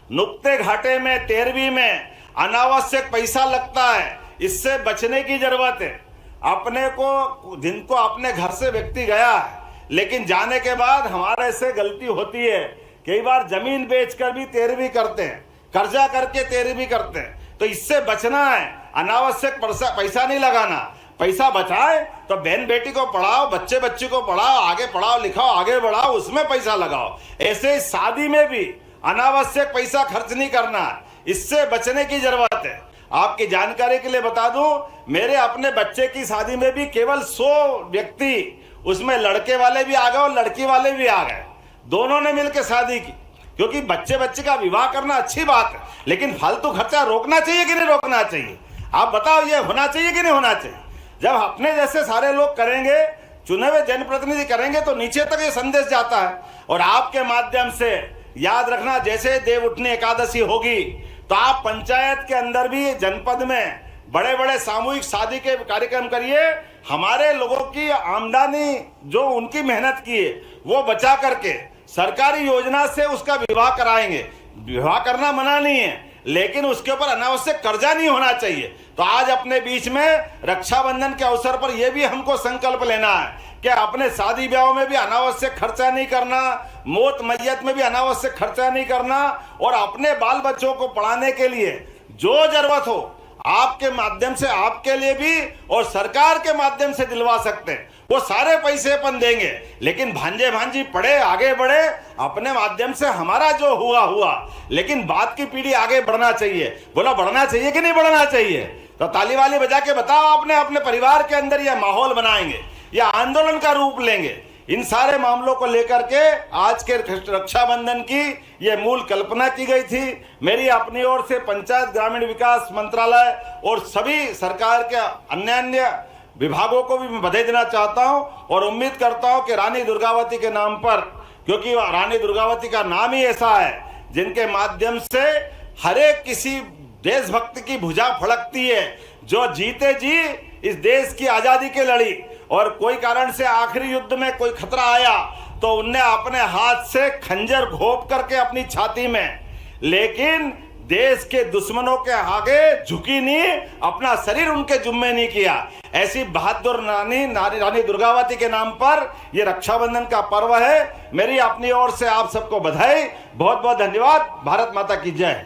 नुक्ते घाटे में, तेरवी में अनावश्यक पैसा लगता है, इससे बचने की जरूरत है। अपने को, जिनको अपने घर से व्यक्ति गया है, लेकिन जाने के बाद हमारे से गलती होती है, कई बार जमीन बेचकर भी तेरवी करते हैं, कर्जा करके तेरवी करते हैं। तो इससे बचना है, अनावश्यक पैसा नहीं लगाना। पैसा बचाए तो बहन बेटी को पढ़ाओ, बच्चे बच्ची को पढ़ाओ, आगे पढ़ाओ लिखाओ, आगे बढ़ाओ, उसमें पैसा लगाओ। ऐसे शादी में भी अनावश्यक पैसा खर्च नहीं करना, इससे बचने की जरूरत है। आपकी जानकारी के लिए बता दूं, मेरे अपने बच्चे की शादी में भी केवल 100 व्यक्ति, उसमें लड़के वाले भी आ गए और लड़की वाले भी आ गए, दोनों ने मिलकर शादी की। क्योंकि बच्चे का विवाह करना अच्छी बात है, लेकिन फालतू खर्चा रोकना चाहिए कि नहीं रोकना चाहिए? आप बताओ, ये होना चाहिए कि नहीं होना चाहिए? जब अपने जैसे सारे लोग करेंगे, चुने हुए जनप्रतिनिधि करेंगे, तो नीचे तक ये संदेश जाता है। और आपके माध्यम से याद रखना, जैसे देव उठनी एकादशी होगी तो आप पंचायत के अंदर भी, जनपद में बड़े बड़े सामूहिक शादी के कार्यक्रम करिए। हमारे लोगों की आमदनी, जो उनकी मेहनत की है, वो बचा करके सरकारी योजना से उसका विवाह कराएंगे। विवाह करना मना नहीं है, लेकिन उसके ऊपर अनावश्यक कर्जा नहीं होना चाहिए। तो आज अपने बीच में रक्षाबंधन के अवसर पर यह भी हमको संकल्प लेना है कि अपने शादी ब्याह में भी अनावश्यक खर्चा नहीं करना, मौत मैयत में भी अनावश्यक खर्चा नहीं करना, और अपने बाल बच्चों को पढ़ाने के लिए जो जरूरत हो आपके माध्यम से आपके लिए भी और सरकार के माध्यम से दिलवा सकते हैं, वो सारे पैसे अपन देंगे। लेकिन भांजे भांजी पढ़े, आगे बढ़े, अपने माध्यम से हमारा जो हुआ, लेकिन बाद की पीढ़ी आगे बढ़ना चाहिए। बोला बढ़ना चाहिए कि नहीं बढ़ना चाहिए? तो ताली वाली बजा के बताओ, आपने अपने परिवार के अंदर यह माहौल बनाएंगे या आंदोलन का रूप लेंगे। इन सारे मामलों को लेकर के आज के रक्षाबंधन की ये मूल कल्पना की गई थी। मेरी अपनी ओर से पंचायत ग्रामीण विकास मंत्रालय और सभी सरकार के अन्य विभागों को भी मैं बधाई देना चाहता हूं और उम्मीद करता हूं कि रानी दुर्गावती के नाम पर, क्योंकि रानी दुर्गावती का नाम ही ऐसा है जिनके माध्यम से हर एक किसी देशभक्त की भुजा फड़कती है, जो जीते जी इस देश की आजादी के लड़ी, और कोई कारण से आखिरी युद्ध में कोई खतरा आया तो उनने अपने हाथ से खंजर घोंप करके अपनी छाती में, लेकिन देश के दुश्मनों के आगे झुकी नहीं, अपना शरीर उनके जुम्मे नहीं किया। ऐसी बहादुर रानी दुर्गावती के नाम पर यह रक्षाबंधन का पर्व है। मेरी अपनी ओर से आप सबको बधाई, बहुत बहुत धन्यवाद। भारत माता की जय।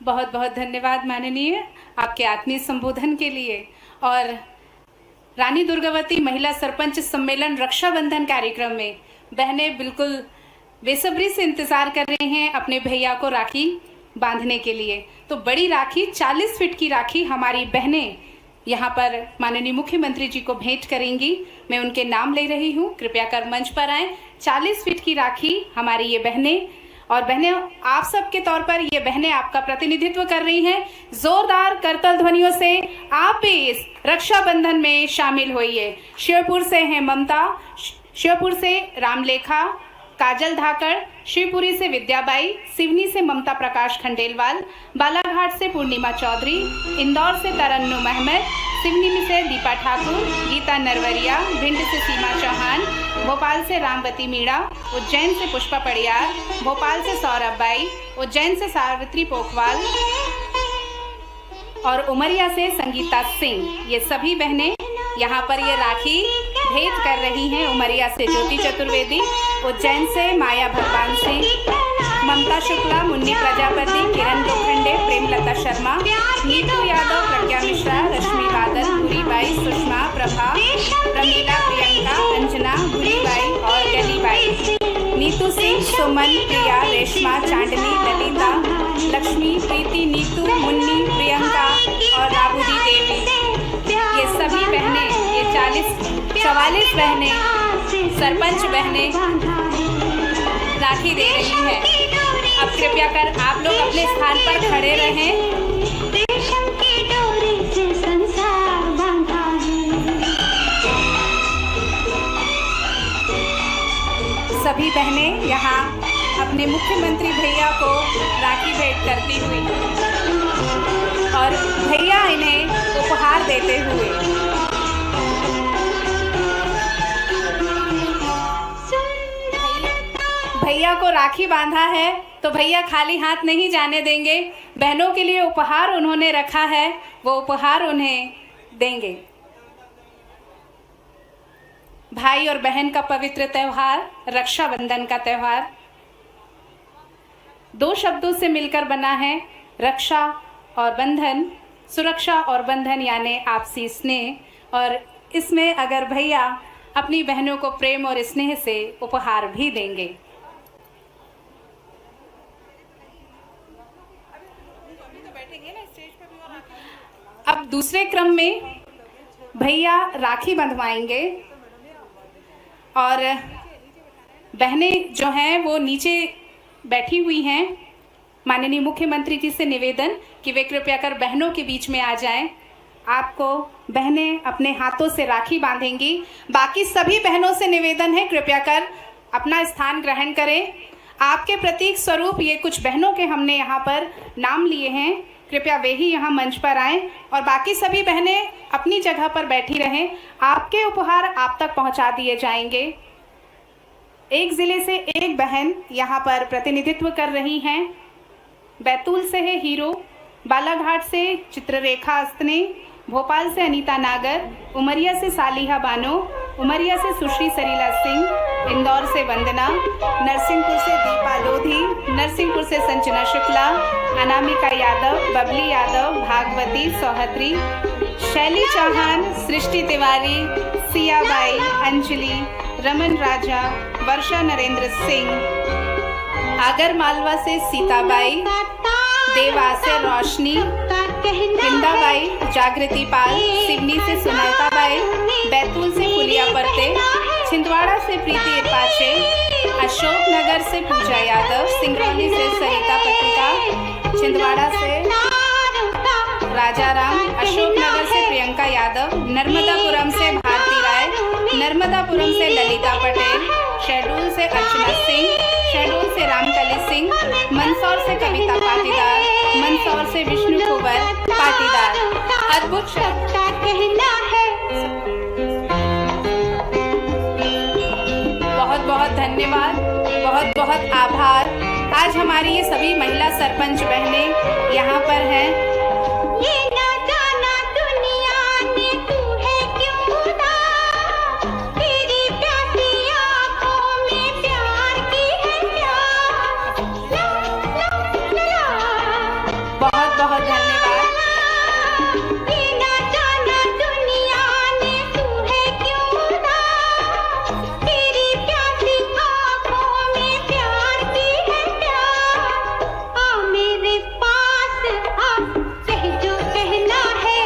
बहुत बहुत धन्यवाद माननीय, आपके आत्मीय संबोधन के लिए। और रानी दुर्गावती महिला सरपंच सम्मेलन रक्षाबंधन कार्यक्रम में बहनें बिल्कुल बेसब्री से इंतज़ार कर रही हैं अपने भैया को राखी बांधने के लिए। तो बड़ी राखी, 40 फीट की राखी हमारी बहनें यहाँ पर माननीय मुख्यमंत्री जी को भेंट करेंगी। मैं उनके नाम ले रही हूँ, कृपया कर मंच पर आएँ। 40 फीट की राखी हमारी ये बहनें, और बहनें आप सबके तौर पर ये बहनें आपका प्रतिनिधित्व कर रही हैं। जोरदार करतल ध्वनियों से आप भी इस रक्षाबंधन में शामिल होइए। शिवपुर से हैं ममता, शिवपुर से रामलेखा, काजल धाकड़, शिवपुरी से विद्याबाई, सिवनी से ममता प्रकाश खंडेलवाल, बालाघाट से पूर्णिमा चौधरी, इंदौर से तरन्नुम अहमद, सिवनी से दीपा ठाकुर, गीता नरवरिया, भिंड से सीमा चौहान, भोपाल से रामवती मीणा, उज्जैन से पुष्पा पड़ियार, भोपाल से सौरभ बाई, उज्जैन से सावित्री पोखवाल और उमरिया से संगीता सिंह। ये सभी बहनें यहाँ पर ये राखी भेंट कर रही हैं। उमरिया से ज्योति चतुर्वेदी, उज्जैन से माया भगवान सिंह, ममता शुक्ला, मुन्नी प्रजापति, किरण लोखंडे, प्रेमलता शर्मा, नीतू यादव, प्रज्ञा मिश्रा, रश्मि बादल, भूरीबाई, सुषमा, प्रभा, प्रमीला, प्रियंका, अंजना, भूरीबाई और गलीबाई, नीतू सिंह, सुमन, प्रिया, रेशमा, चांदनी, ललिता, लक्ष्मी, प्रीति, नीतू, मुन्नी, प्रियंका और राबुदी देवी। ये सभी बहनें, ये 44 बहनें, सरपंच बहनें राखी दे रही हैं। अब कृपया कर आप लोग अपने स्थान पर खड़े रहें। सभी बहनें यहाँ अपने मुख्यमंत्री भैया को राखी भेंट करती हुई और भैया इन्हें उपहार देते हुए। भैया को राखी बांधा है तो भैया खाली हाथ नहीं जाने देंगे। बहनों के लिए उपहार उन्होंने रखा है, वो उपहार उन्हें देंगे। भाई और बहन का पवित्र त्योहार, रक्षाबंधन का त्योहार, 2 शब्दों से मिलकर बना है, रक्षा और बंधन, सुरक्षा और बंधन यानी आपसी स्नेह। और इसमें अगर भैया अपनी बहनों को प्रेम और स्नेह से उपहार भी देंगे। अब दूसरे क्रम में भैया राखी बंधवाएंगे और बहनें जो हैं वो नीचे बैठी हुई हैं। माननीय मुख्यमंत्री जी से निवेदन कि वे कृपया कर बहनों के बीच में आ जाएं। आपको बहनें अपने हाथों से राखी बांधेंगी। बाकी सभी बहनों से निवेदन है कृपया कर अपना स्थान ग्रहण करें। आपके प्रतीक स्वरूप ये कुछ बहनों के हमने यहाँ पर नाम लिए हैं, कृपया वे ही यहाँ मंच पर आएं और बाकी सभी बहनें अपनी जगह पर बैठी रहें। आपके उपहार आप तक पहुँचा दिए जाएंगे। एक ज़िले से एक बहन यहाँ पर प्रतिनिधित्व कर रही हैं। बैतूल से है हीरो, बालाघाट से चित्ररेखा अस्तने, भोपाल से अनीता नागर, उमरिया से सालिहा बानो, उमरिया से सुश्री सरीला सिंह, इंदौर से वंदना, नरसिंहपुर से दीपा लोधी, नरसिंहपुर से संजना शुक्ला, अनामिका यादव, बबली यादव, भागवती सौहत्री, शैली चौहान, सृष्टि तिवारी, सियाबाई, अंजलि, रमन राजा, वर्षा नरेंद्र सिंह, आगर मालवा से सीताबाई, देवास से रोशनी, हिंदाबाई, जागृति पाल, सिवनी से सुनैताबाई, बैतूल से फुलिया परते, छिंदवाड़ा से प्रीति इपाचे, अशोकनगर से पूजा यादव, सिंगरौली से सरिता पत्रिका, छिंदवाड़ा से राजाराम, अशोकनगर से प्रियंका यादव, नर्मदापुरम से भारती राय, नर्मदापुरम से ललिता पटेल, शहडोल से अर्चना सिंह, शहडोल से रामकली सिंह, मंदसौर से कविता पाटीदार, मंदसौर से विष्णु कुंवर पाटीदार। अद्भुत शब्द का कहना है। बहुत बहुत धन्यवाद, बहुत बहुत आभार। आज हमारी ये सभी महिला सरपंच बहनें यहाँ पर हैं।
ये ना जाना दुनिया ने तू है क्यों ना, तेरी प्यासी आँखों में प्यार की है प्यार। ला, ला, ला,
बहुत बहुत धन्यवाद।
ये ना जाना दुनिया ने तू है क्यों ना, तेरी प्यासी आँखों में प्यार की है प्यार। आ मेरे पास आ, कह जो कहना है,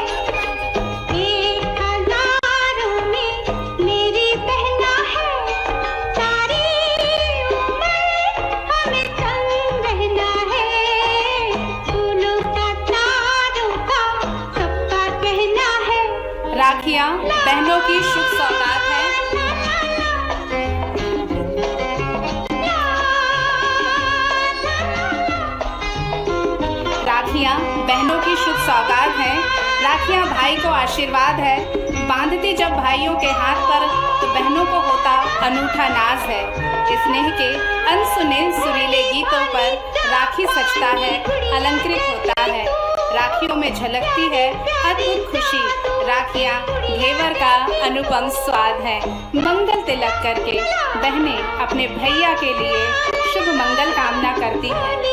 1000 में मेरी बहना है। सारी उम्र हमें संग रहना है, फूलों का तारों का सबका कहना है।
राखियाँ बहनों की शुभ सौगात है। राखियाँ बहनों की शुभ सौगात है। राखियाँ भाई को आशीर्वाद है। बांधती जब भाइयों के हाथ पर तो बहनों को होता अनूठा नाज है। स्नेह के अनसुने सुरीले गीतों पर राखी सजता है, अलंकृत होता है। राखियों में झलकती है अद्भुत खुशी। राखियाँ घेवर का अनुपम स्वाद है। मंगल तिलक करके बहनें अपने भैया के लिए शुभ मंगल कामना करती हैं।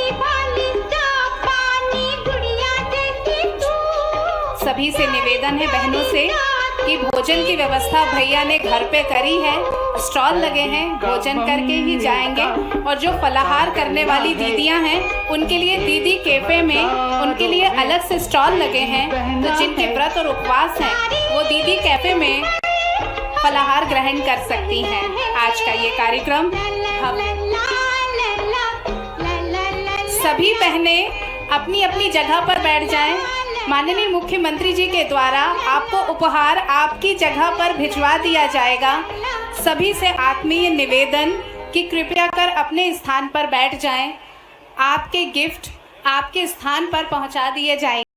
सभी से निवेदन है बहनों से कि भोजन की व्यवस्था भैया ने घर पे करी है। स्टॉल लगे हैं, भोजन करके ही जाएंगे। और जो फलाहार करने वाली दीदियां हैं उनके लिए दीदी कैफे में उनके लिए अलग से स्टॉल लगे हैं। तो जिनके व्रत और उपवास हैं वो दीदी कैफे में फलाहार ग्रहण कर सकती हैं। आज का ये कार्यक्रम हम सभी बहनें अपनी अपनी जगह पर बैठ जाएं। माननीय मुख्यमंत्री जी के द्वारा आपको उपहार आपकी जगह पर भिजवा दिया जाएगा। सभी से आत्मीय निवेदन कि कृपया कर अपने स्थान पर बैठ जाएं। आपके गिफ्ट आपके स्थान पर पहुंचा दिए जाएंगे।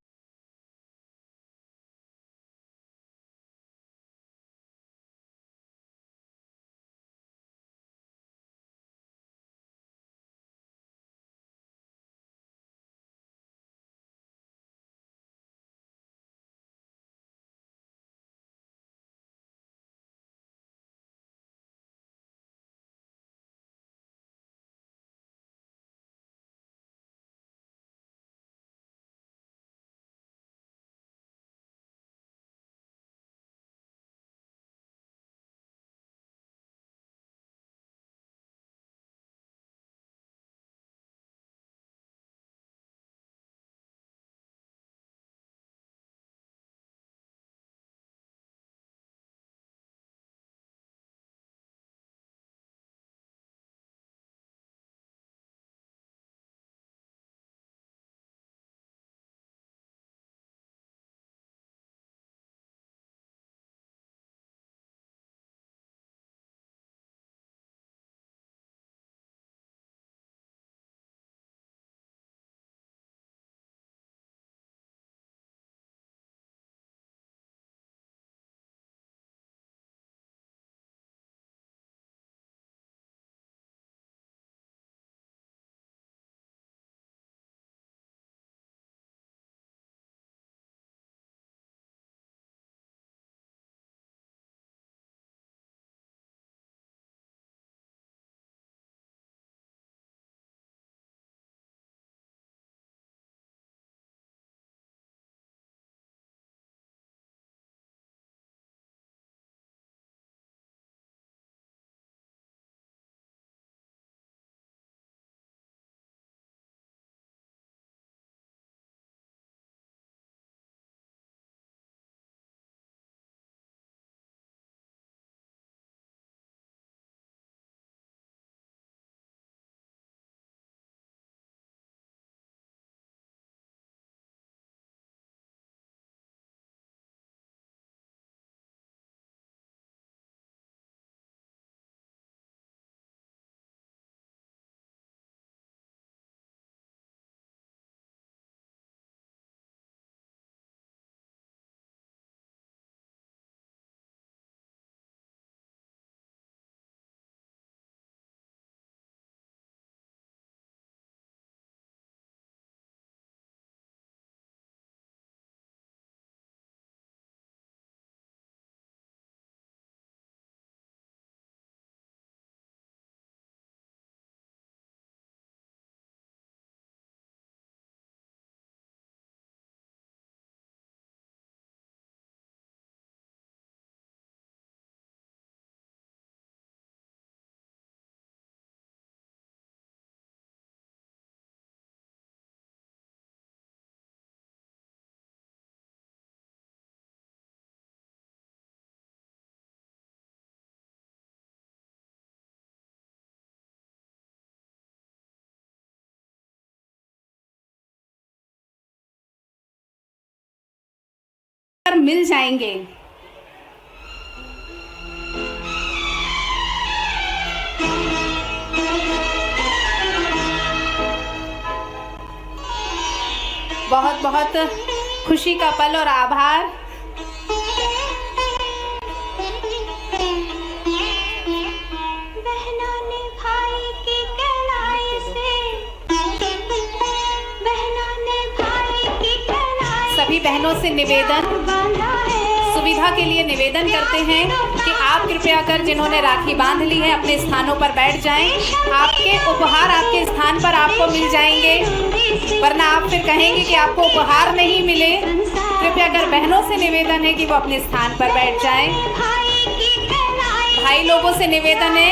मिल जाएंगे। बहुत बहुत खुशी का पल और आभार।
बहनों ने भाई की कलाई से, बहनों ने भाई की कलाई
सभी बहनों से निवेदन,
बांधा है।
सुविधा के लिए निवेदन करते हैं कि आप कृपया कर जिन्होंने राखी बांध ली है अपने स्थानों पर बैठ जाएं। आपके उपहार आपके स्थान पर आपको मिल जाएंगे, वरना आप फिर कहेंगे कि आपको उपहार नहीं मिले। कृपया कर बहनों से निवेदन है कि वो अपने स्थान पर बैठ जाएं।
भाई की कलाई
भाई लोगों से निवेदन है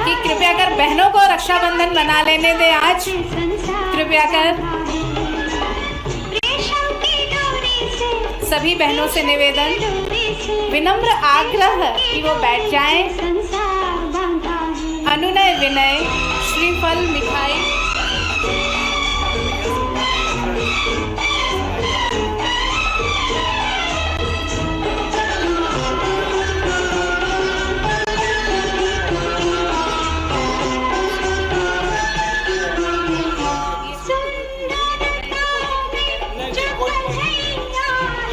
कि कृपया कर बहनों को रक्षाबंधन मना लेने दें आज। कृपया कर
रेशम की डोरी से,
सभी बहनों से निवेदन,
डोरी से
विनम्र आग्रह कि वो बैठ जाएं।
संसार बांधा है।
अनुनय विनय, श्रीफल मिठाई।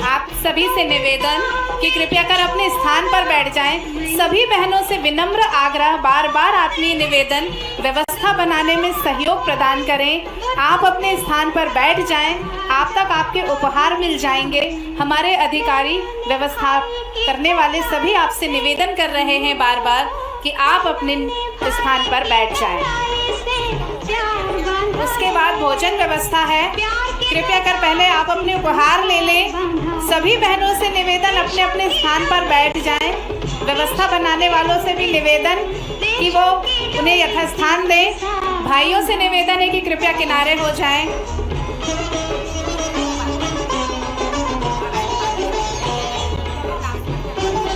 आप सभी से निवेदन कि कृपया कर अपने स्थान पर बैठ जाएं। सभी बहनों से विनम्र आग्रह, बार बार आत्मीय निवेदन, व्यवस्था बनाने में सहयोग प्रदान करें। आप अपने स्थान पर बैठ जाएं। आप तक आपके उपहार मिल जाएंगे। हमारे अधिकारी, व्यवस्था करने वाले सभी आपसे निवेदन कर रहे हैं बार बार कि आप अपने स्थान पर बैठ जाएं। उसके बाद भोजन व्यवस्था है। कृपया कर पहले आप अपने उपहार ले लें। सभी बहनों से निवेदन अपने अपने स्थान पर बैठ जाएं। व्यवस्था बनाने वालों से भी निवेदन कि वो उन्हें यथास्थान दें। भाइयों से निवेदन है कि कृपया किनारे हो जाएं।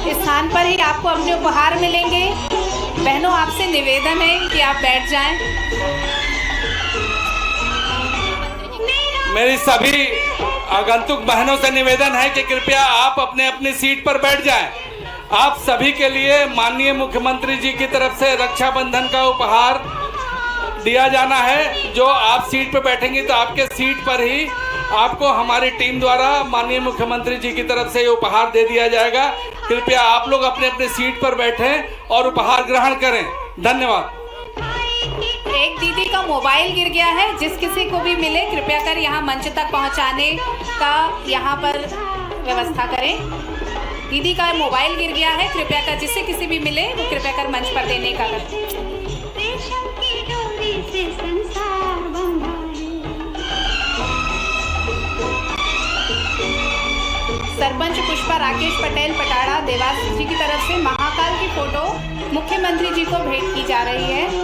इस स्थान पर ही आपको अपने उपहार मिलेंगे। बहनों, आपसे निवेदन है कि आप बैठ जाएं।
मेरी सभी आगंतुक बहनों से निवेदन है कि कृपया आप अपने अपनी सीट पर बैठ जाएं। आप सभी के लिए माननीय मुख्यमंत्री जी की तरफ से रक्षाबंधन का उपहार दिया जाना है। जो आप सीट पर बैठेंगे तो आपके सीट पर ही आपको हमारी टीम द्वारा माननीय मुख्यमंत्री जी की तरफ से ये उपहार दे दिया जाएगा। कृपया आप लोग अपने अपने सीट पर बैठें और उपहार ग्रहण करें। धन्यवाद।
एक दीदी का मोबाइल गिर गया है। जिस किसी को भी मिले कृपया कर यहाँ मंच तक पहुँचाने का यहाँ पर व्यवस्था करें। दीदी का मोबाइल गिर गया है। कृपया कर जिससे किसी भी मिले वो कृपया कर मंच पर देने का करें।
रेशम की डोरी से संसार बांधा है।
सरपंच पुष्पा राकेश पटेल पटाड़ा देवास जी की तरफ से महाकाल की फोटो मुख्यमंत्री जी को भेंट की जा रही है।